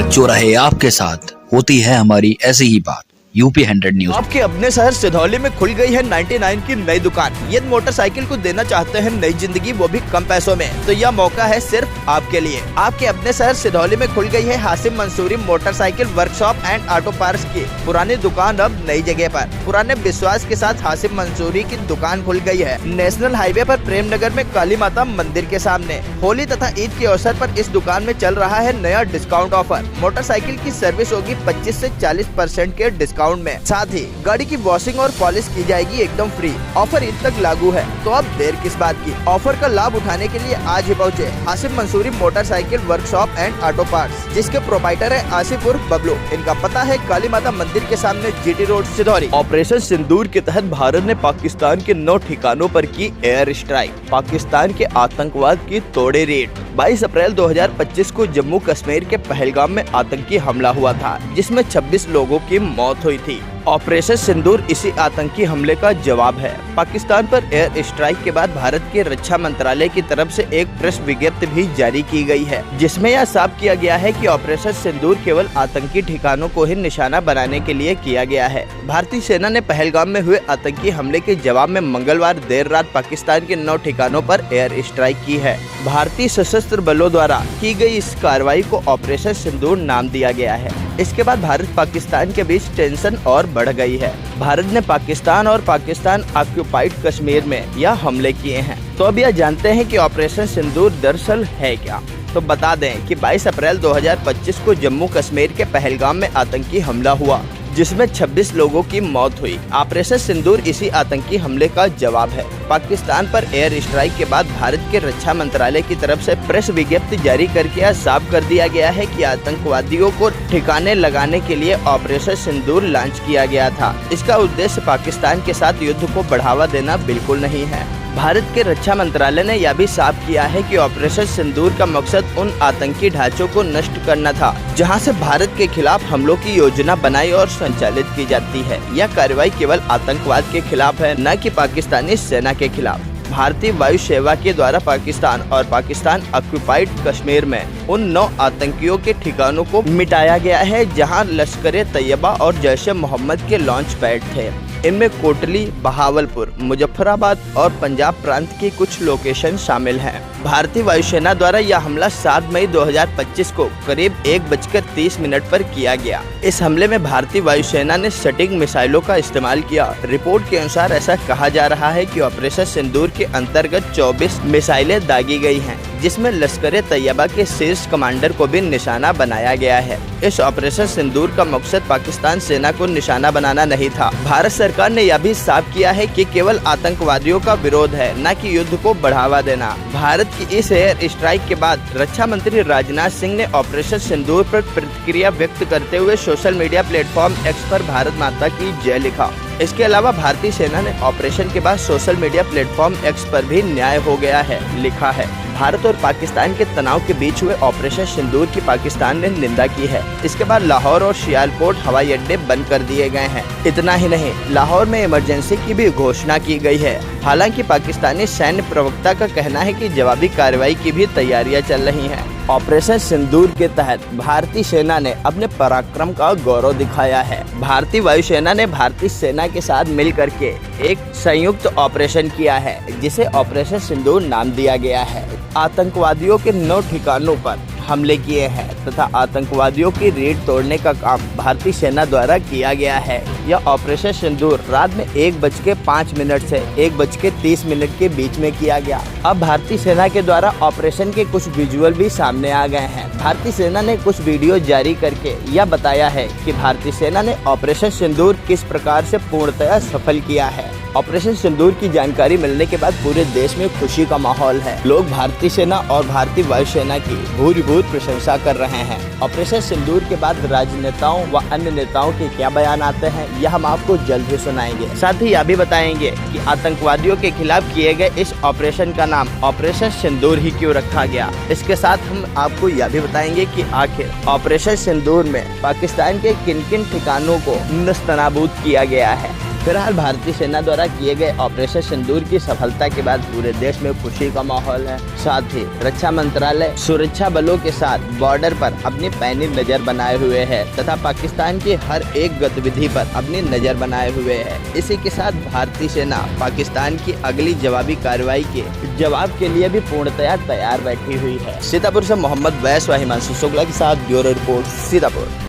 जो रहे आपके साथ, होती है हमारी ऐसी ही बात। UP 100 news. आपके अपने शहर सिधौली में खुल गई है 99 की नई दुकान। यदि मोटरसाइकिल को देना चाहते हैं नई जिंदगी, वो भी कम पैसों में, तो यह मौका है सिर्फ आपके लिए। आपके अपने शहर सिधौली में खुल गई है Hasim Mansuri motorcycle workshop and auto parts की पुरानी दुकान अब नई जगह पर। पुराने विश्वास के साथ हासिम मंसूरी की दुकान खुल गई है नेशनल हाईवे पर प्रेमनगर में काली माता मंदिर के सामने। होली तथा ईद के अवसर पर इस दुकान में चल रहा है नया डिस्काउंट ऑफर। मोटरसाइकिल की सर्विस होगी 25 से 40% के डिस्काउंट में। साथ ही गाड़ी की वॉशिंग और पॉलिश की जाएगी एकदम फ्री। ऑफर ईद तक लागू है, तो अब देर किस बात की। ऑफर का लाभ उठाने के लिए आज ही पहुँचे Hasim Mansuri motorcycle workshop and auto parts, जिसके प्रोपाइटर है आसिफ उर्फ बबलू। इनका पता है काली माता मंदिर के सामने, जीटी रोड, सिधौली। ऑपरेशन सिंदूर के तहत भारत ने पाकिस्तान के 9 ठिकानों पर की एयर स्ट्राइक। पाकिस्तान के आतंकवाद की तोड़े रेड। 22 अप्रैल 2025 को जम्मू कश्मीर के पहलगाम में आतंकी हमला हुआ था, जिसमें 26 लोगों की मौत हुई थी। ऑपरेशन सिंदूर इसी आतंकी हमले का जवाब है। पाकिस्तान पर एयर स्ट्राइक के बाद भारत के रक्षा मंत्रालय की तरफ से एक प्रेस विज्ञप्ति भी जारी की गई है, जिसमें यह साफ किया गया है कि ऑपरेशन सिंदूर केवल आतंकी ठिकानों को ही निशाना बनाने के लिए किया गया है। भारतीय सेना ने पहलगाम में हुए आतंकी हमले के जवाब में मंगलवार देर रात पाकिस्तान के 9 ठिकानों पर एयर स्ट्राइक की है। भारतीय सशस्त्र बलों द्वारा की गई इस कार्रवाई को ऑपरेशन सिंदूर नाम दिया गया है। इसके बाद भारत पाकिस्तान के बीच टेंशन और बढ़ गई है। भारत ने पाकिस्तान और पाकिस्तान ऑक्यूपाइड कश्मीर में यह हमले किए हैं। तो अब यह जानते हैं कि ऑपरेशन सिंदूर दरअसल है क्या। तो बता दें कि 22 अप्रैल 2025 को जम्मू कश्मीर के पहलगाम में आतंकी हमला हुआ, जिसमें 26 लोगों की मौत हुई। ऑपरेशन सिंदूर इसी आतंकी हमले का जवाब है। पाकिस्तान पर एयर स्ट्राइक के बाद भारत के रक्षा मंत्रालय की तरफ से प्रेस विज्ञप्ति जारी करके यह साफ कर दिया गया है कि आतंकवादियों को ठिकाने लगाने के लिए ऑपरेशन सिंदूर लॉन्च किया गया था। इसका उद्देश्य पाकिस्तान के साथ युद्ध को बढ़ावा देना बिल्कुल नहीं है। भारत के रक्षा मंत्रालय ने यह भी साफ किया है कि ऑपरेशन सिंदूर का मकसद उन आतंकी ढांचों को नष्ट करना था, जहां से भारत के खिलाफ हमलों की योजना बनाई और संचालित की जाती है। यह कार्रवाई केवल आतंकवाद के खिलाफ है, न कि पाकिस्तानी सेना के खिलाफ। भारतीय वायु सेवा के द्वारा पाकिस्तान और पाकिस्तान ऑक्यूपाइड कश्मीर में उन 9 आतंकियों के ठिकानों को मिटाया गया है, जहां लश्कर तैयबा और जैश मोहम्मद के लॉन्च पैड थे। इनमें कोटली, बहावलपुर, मुजफ्फराबाद और पंजाब प्रांत की कुछ लोकेशन शामिल हैं। भारतीय वायुसेना द्वारा यह हमला 7 मई 2025 को करीब 1:30 पर किया गया। इस हमले में भारतीय वायुसेना ने सटिंग मिसाइलों का इस्तेमाल किया। रिपोर्ट के अनुसार ऐसा कहा जा रहा है कि ऑपरेशन सिंदूर के अंतर्गत 24 मिसाइलें दागी गई हैं, जिसमें लश्कर तैयबा के शीर्ष कमांडर को भी निशाना बनाया गया है। इस ऑपरेशन सिंदूर का मकसद पाकिस्तान सेना को निशाना बनाना नहीं था। भारत सरकार ने यह भी साफ किया है कि केवल आतंकवादियों का विरोध है, न कि युद्ध को बढ़ावा देना। भारत की इस एयर स्ट्राइक के बाद रक्षा मंत्री राजनाथ सिंह ने ऑपरेशन सिंदूर पर प्रतिक्रिया व्यक्त करते हुए सोशल मीडिया प्लेटफॉर्म एक्स पर भारत माता की जय लिखा। इसके अलावा भारतीय सेना ने ऑपरेशन के बाद सोशल मीडिया प्लेटफॉर्म एक्स पर भी न्याय हो गया है लिखा है। भारत और पाकिस्तान के तनाव के बीच हुए ऑपरेशन सिंदूर की पाकिस्तान ने निंदा की है। इसके बाद लाहौर और सियालकोट हवाई अड्डे बंद कर दिए गए हैं। इतना ही नहीं, लाहौर में इमरजेंसी की भी घोषणा की गई है। हालांकि पाकिस्तानी सैन्य प्रवक्ता का कहना है कि जवाबी कार्रवाई की भी तैयारियां चल रही हैं। ऑपरेशन सिंदूर के तहत भारतीय सेना ने अपने पराक्रम का गौरव दिखाया है। भारतीय वायुसेना ने भारतीय सेना के साथ मिलकर के एक संयुक्त ऑपरेशन किया है, जिसे ऑपरेशन सिंदूर नाम दिया गया है। आतंकवादियों के 9 ठिकानों पर हमले किए हैं तथा आतंकवादियों की रीढ़ तोड़ने का काम भारतीय सेना द्वारा किया गया है। यह ऑपरेशन सिंदूर रात में 1:05 से 1:30 के बीच में किया गया। अब भारतीय सेना के द्वारा ऑपरेशन के कुछ विजुअल भी सामने आ गए हैं। भारतीय सेना ने कुछ वीडियो जारी करके यह बताया है कि भारतीय सेना ने ऑपरेशन सिंदूर किस प्रकार से पूर्णतः सफल किया है। ऑपरेशन सिंदूर की जानकारी मिलने के बाद पूरे देश में खुशी का माहौल है। लोग भारतीय सेना और भारतीय वायुसेना की भूरिभूत प्रशंसा कर रहे हैं। ऑपरेशन सिंदूर के बाद राजनेताओं व अन्य नेताओं के क्या बयान आते हैं, यह हम आपको जल्द ही सुनाएंगे। साथ ही यह भी बताएंगे कि आतंकवादियों के खिलाफ किए गए इस ऑपरेशन का नाम ऑपरेशन सिंदूर ही क्यों रखा गया। इसके साथ हम आपको यह भी बताएंगे कि आखिर ऑपरेशन सिंदूर में पाकिस्तान के किन किन ठिकानों को नस्तनाबूद किया गया है। फिलहाल भारतीय सेना द्वारा किए गए ऑपरेशन सिंदूर की सफलता के बाद पूरे देश में खुशी का माहौल है। साथ ही रक्षा मंत्रालय सुरक्षा बलों के साथ बॉर्डर पर अपनी पैनी नजर बनाए हुए है तथा पाकिस्तान की हर एक गतिविधि पर अपनी नजर बनाए हुए है। इसी के साथ भारतीय सेना पाकिस्तान की अगली जवाबी कार्रवाई के जवाब के लिए भी पूर्णतया तैयार बैठी हुई है। सीतापुर से मोहम्मद वैस व हिमांशु शुक्ला के साथ ब्यूरो रिपोर्ट सीतापुर।